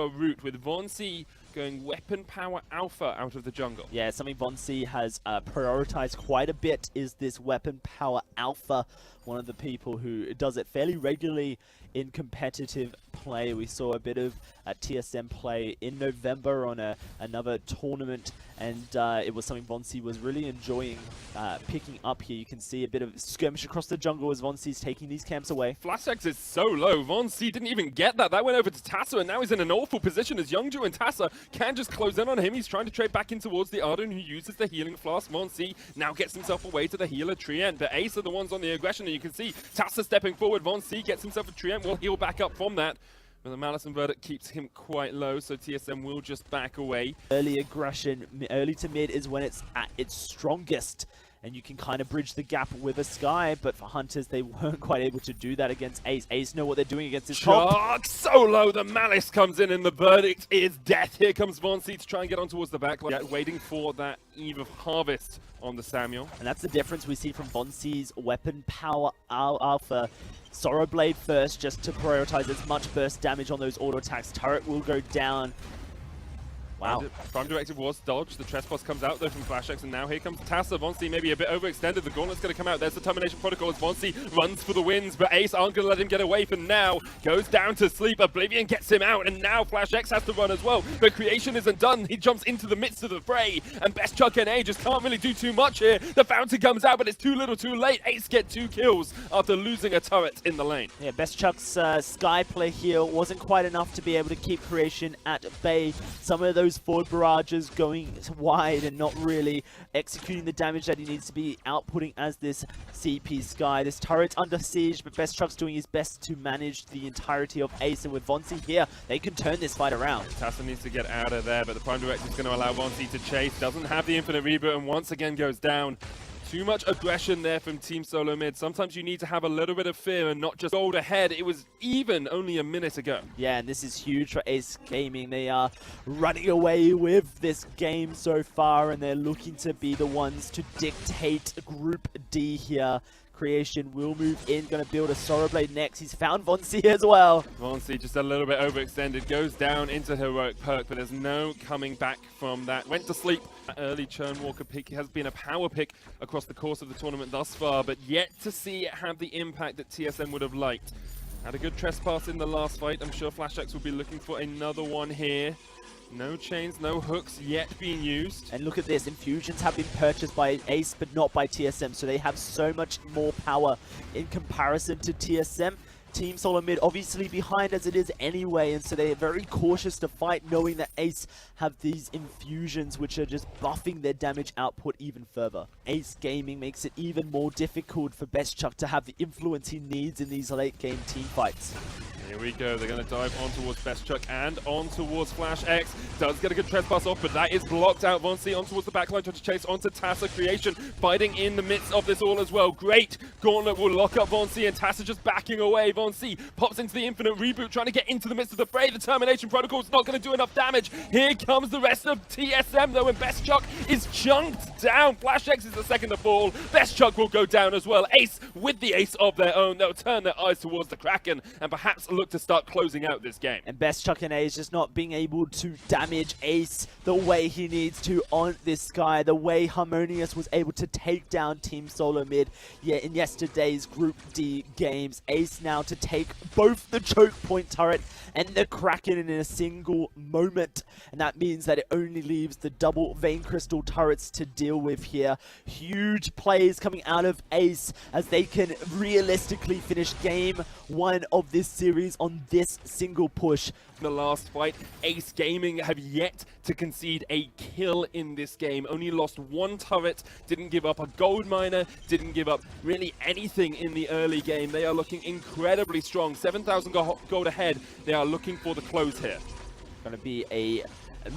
route with Vonsi going weapon power alpha out of the jungle. Yeah, something Vonsi has prioritized quite a bit is this weapon power alpha. One of the people who does it fairly regularly in competitive play. We saw a bit of TSM play in November on another tournament, and it was something Vonsi was really enjoying picking up here. You can see a bit of skirmish across the jungle as Vonsi's taking these camps away. FlashX is so low. Vonsi didn't even get that. That went over to Tassa, and now he's in an awful position as Youngju and Tassa can just close in on him. He's trying to trade back in towards the Arden, who uses the healing flask. Vonsi now gets himself away to the healer Trient, but Ace are the ones on the aggression, and you can see Tassa stepping forward. Vonsi gets himself a Trient, will heal back up from that. But the Malice and Verdict keeps him quite low, so TSM will just back away. Early aggression, early to mid is when it's at its strongest, and you can kind of bridge the gap with a Sky, but for Hunters, they weren't quite able to do that against Ace. Ace know what they're doing against this top. So low, the Malice comes in, and the Verdict is death. Here comes Vonsi to try and get on towards the back line, waiting for that Eve of Harvest on the Samuel. And that's the difference we see from Vonsi's weapon power alpha. Sorrow Blade first, just to prioritize as much burst damage on those auto attacks. Turret will go down. Wow. Prime Directive was dodged. The Trespass comes out though from FlashX, and now here comes Tassa. Vonsi maybe a bit overextended. The Gauntlet's going to come out. There's the Termination Protocol as Vonsi runs for the wins, but Ace aren't going to let him get away for now. Goes down to sleep. Oblivion gets him out, and now FlashX has to run as well. But Creation isn't done. He jumps into the midst of the fray, and Best Chuck NA just can't really do too much here. The Fountain comes out, but it's too little too late. Ace get 2 kills after losing a turret in the lane. Yeah, Best Chuck's Sky play here wasn't quite enough to be able to keep Creation at bay. Some of those forward barrages going wide and not really executing the damage that he needs to be outputting as this CP Sky. This turret's under siege, but Best Chuck's doing his best to manage the entirety of Ace, and with Vonsi here, they can turn this fight around. Tassa needs to get out of there, but the Prime Directive is going to allow Vonsi to chase. Doesn't have the infinite reboot, and once again goes down. Too much aggression there from Team SoloMid. Sometimes you need to have a little bit of fear and not just hold ahead. It was even only a minute ago. Yeah, and this is huge for Ace Gaming. They are running away with this game so far, and they're looking to be the ones to dictate Group D here. Creation will move in, going to build a Sorrow Blade next. He's found Vonsi as well. Vonsi just a little bit overextended, goes down into Heroic Perk, but there's no coming back from that. Went to sleep. That early Churnwalker pick has been a power pick across the course of the tournament thus far, but yet to see it have the impact that TSM would have liked. Had a good Trespass in the last fight. I'm sure FlashX will be looking for another one here. No chains, no hooks yet being used. And look at this, infusions have been purchased by Ace, but not by TSM, so they have so much more power in comparison to TSM. Team SoloMid obviously behind as it is anyway, and so they're very cautious to fight, knowing that Ace have these infusions which are just buffing their damage output even further. Ace Gaming makes it even more difficult for Best Chuck to have the influence he needs in these late game team fights. Here we go, they're going to dive on towards Best Chuck and on towards FlashX. Does get a good Trespass off, but that is blocked out. Vonsi on towards the backline, trying to chase onto Tassa. Creation fighting in the midst of this all as well. Great Gauntlet will lock up Vonsi, and Tassa just backing away. Vonsi pops into the infinite reboot, trying to get into the midst of the fray. The Termination Protocol is not going to do enough damage. Here comes the rest of TSM though, and Best Chuck is chunked down. FlashX is the second to fall. Best Chuck will go down as well. Ace with the ace of their own. They'll turn their eyes towards the Kraken and perhaps look to start closing out this game. And Best Chuck and Ace just not being able to damage Ace the way he needs to on this Sky, the way Harmonious was able to take down Team SoloMid in yesterday's Group D games. Ace now to take both the choke point turret and the Kraken in a single moment, and that means that it only leaves the double Vein Crystal turrets to deal with here. Huge plays coming out of Ace as they can realistically finish game 1 of this series on this single push. The last fight, Ace Gaming have yet to concede a kill in this game. Only lost 1 turret, didn't give up a gold miner, didn't give up really anything in the early game. They are looking incredibly strong. 7,000 gold ahead. They are looking for the close here. Going to be a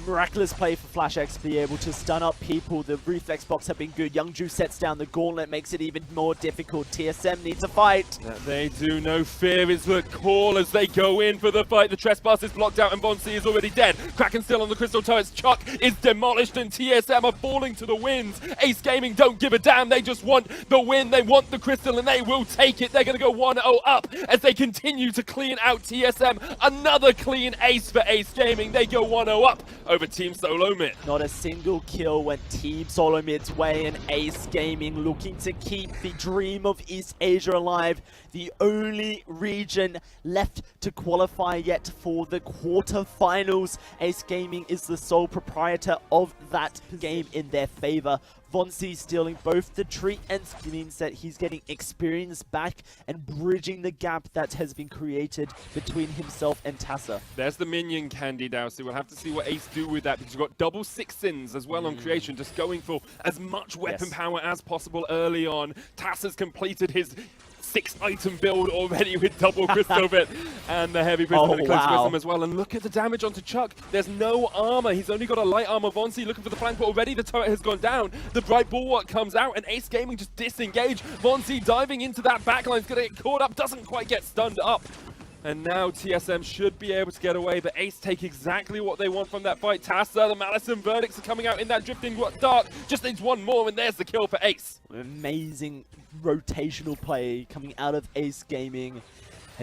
Miraculous play for FlashX to be able to stun up people. The reflex box have been good. Youngju sets down the gauntlet, makes it even more difficult. TSM needs a fight. They do. No fear is the call as they go in for the fight. The trespass is blocked out and Vonsi is already dead. Kraken still on the crystal turrets. Chuck is demolished and TSM are falling to the winds. Ace Gaming don't give a damn. They just want the win. They want the crystal and they will take it. They're going to go 1-0 up as they continue to clean out TSM. Another clean ace for Ace Gaming. They go 1-0 up over Team SOLOMID. Not a single kill went Team SOLOMID's way, and Ace Gaming looking to keep the dream of East Asia alive. The only region left to qualify yet for the quarterfinals. Ace Gaming is the sole proprietor of that game in their favor. Vonsi stealing both the treants means that he's getting experience back and bridging the gap that has been created between himself and Tassa. There's the minion candy now, so we'll have to see what Ace do with that, because you've got double 6-ins as well on creation, just going for as much weapon power as possible early on. Tassa's completed his 6-item build already with double crystal bit and the heavy prism and the close prism as well. And look at the damage onto Chuck. There's no armor. He's only got a light armor. Vonsi looking for the flank, but already the turret has gone down. The bright bulwark comes out and Ace Gaming just disengage. Vonsi diving into that backline is going to get caught up, doesn't quite get stunned up. And now TSM should be able to get away, but Ace take exactly what they want from that fight. Tassa, the Malice and Verdicts are coming out in that drifting dark. Just needs one more, and there's the kill for Ace. Amazing rotational play coming out of Ace Gaming.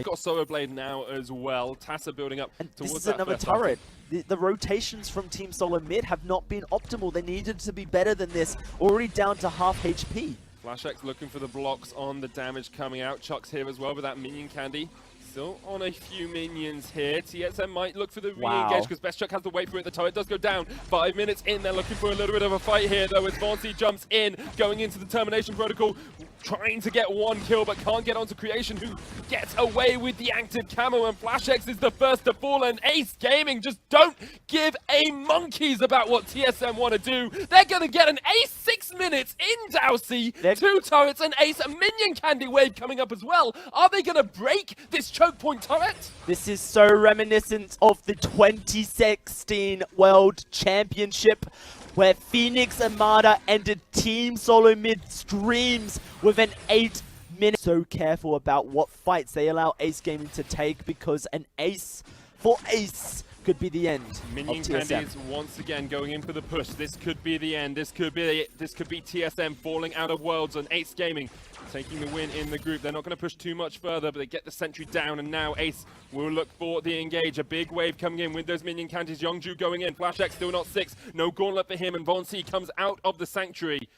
Got Solar Blade now as well. Tassa building up and towards this is that another turret. The rotations from Team SOLOMID have not been optimal. They needed to be better than this. Already down to half HP. FlashX looking for the blocks on the damage coming out. Chuck's here as well with that minion candy. Still on a few minions here. TSM might look for the re-engage because Best Chuck has to wait for it. The turret does go down. 5 minutes in. They're looking for a little bit of a fight here though as Vonsi jumps in, going into the termination protocol, trying to get one kill but can't get onto Creation, who gets away with the active camo, and FlashX is the first to fall, and Ace Gaming just don't give a monkeys about what TSM want to do. They're going to get an Ace 6 minutes in Dowsey, 2 turrets, and Ace a minion candy wave coming up as well. Are they going to break this choke point turret? This is so reminiscent of the 2016 World Championship, where Phoenix Armada ended Team SOLOMID's dreams with an 8-minute. So careful about what fights they allow Ace Gaming to take, because an ace for Ace could be the end. Minion candies once again going in for the push. This could be the end. This could be TSM falling out of Worlds, and Ace Gaming taking the win in the group. They're not going to push too much further, but they get the sentry down, and now Ace will look for the engage. A big wave coming in with those minion candies. Youngju going in. FlashX still not 6. No gauntlet for him, and Vonsi comes out of the sanctuary.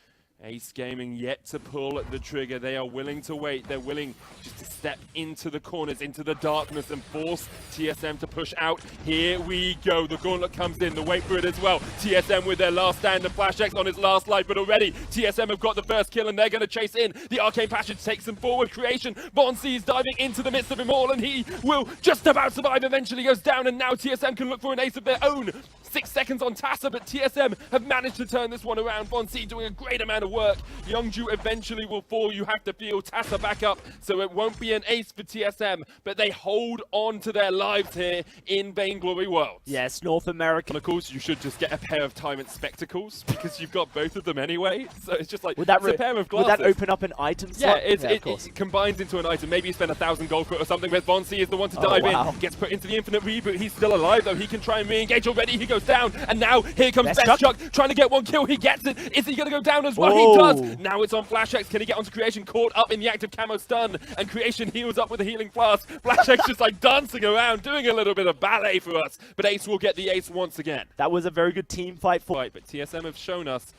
Ace Gaming yet to pull the trigger. They are willing to wait. They're willing just to step into the corners, into the darkness, and force TSM to push out. Here we go. The gauntlet comes in. The wait for it as well. TSM with their last stand. The FlashX on his last life, but already TSM have got the first kill, and they're going to chase in. The Arcane Passage takes them forward. Creation. Vonsi is diving into the midst of them all, and he will just about survive. Eventually goes down, and now TSM can look for an ace of their own. 6 seconds on Tassa, but TSM have managed to turn this one around. Vonsi doing a great amount of work. Youngju eventually will fall. You have to feel Tassa back up, so it won't be an ace for TSM, but they hold on to their lives here in Vainglory Worlds. Yes, North America. Of course, you should just get a pair of Tyrant Spectacles, because you've got both of them anyway, so it's just like, it's a pair of glasses. Would that open up an item slot? Yeah, it combines into an item. Maybe you spend 1,000 gold for it or something, where Vonsi is the one to dive in. Gets put into the infinite reboot. He's still alive, though. He can try and re-engage already. He goes down, and now here comes Best Chuck trying to get one kill. He gets it. Is he going to go down as well? He does. Now it's on FlashX. Can he get onto Creation? Caught up in the active camo stun, and Creation heals up with a healing flask. FlashX just like dancing around, doing a little bit of ballet for us, but Ace will get the ace once again. That was a very good team fight for. But TSM have shown us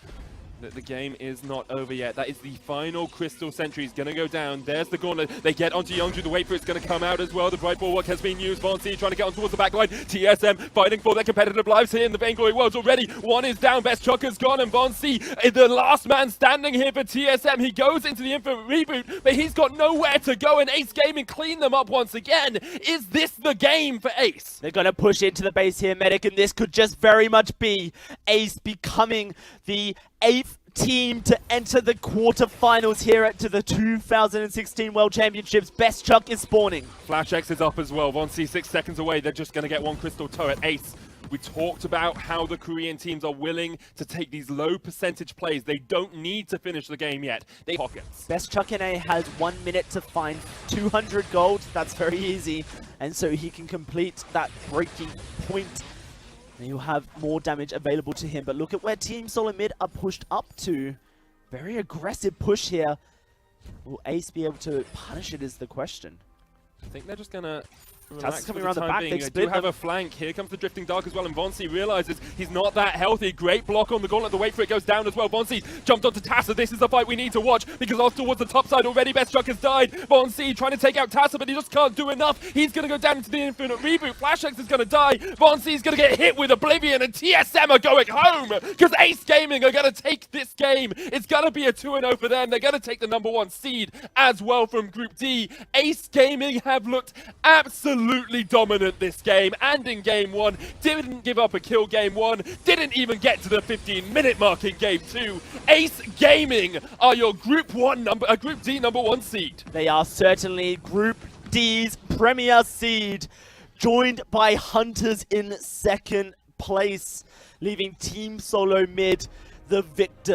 that the game is not over yet. That is the final crystal sentry. He's going to go down. There's the gauntlet. They get onto Youngju. The wait for it's going to come out as well. The bright bulwark has been used. Vonsi trying to get on towards the backline. TSM fighting for their competitive lives here in the Vainglory Worlds already. One is down. Best Chuck is gone, and Vonsi is the last man standing here for TSM. He goes into the infinite reboot, but he's got nowhere to go, and Ace Gaming clean them up once again. Is this the game for Ace? They're going to push into the base here, Medic, and this could just very much be Ace becoming the 8th team to enter the quarterfinals here to the 2016 World Championships. Best Chuck is spawning. FlashX is up as well. Vonsi 6 seconds away. They're just going to get one crystal turret. Ace We talked about how the Korean teams are willing to take these low percentage plays. They don't need to finish the game yet. They pockets. Best Chuck NA has 1 minute to find 200 gold. That's very easy. And so he can complete that breaking point. And he'll have more damage available to him. But look at where Team SOLOMID are pushed up to. Very aggressive push here. Will Ace be able to punish it is the question. I think they're just going to... That's coming around the back. They do have a flank. Here comes the Drifting Dark as well, and Vonsi realizes he's not that healthy. Great block on the gauntlet. The wait for it goes down as well. Vonsi jumped onto Tassa. This is the fight we need to watch because off towards the top side already. Best Truck has died. Vonsi trying to take out Tassa, but he just can't do enough. He's going to go down into the Infinite Reboot. FlashX is going to die. Vonsi's going to get hit with Oblivion, and TSM are going home because Ace Gaming are going to take this game. It's going to be a 2-0 for them. They're going to take the #1 seed as well from Group D. Ace Gaming have looked absolutely dominant this game, and in game 1 didn't give up a kill game 1, didn't even get to the 15-minute mark in game 2. Ace Gaming are your Group D #1 seed. They are certainly Group D's premier seed, joined by Hunters in second place, leaving Team SOLOMID the victim.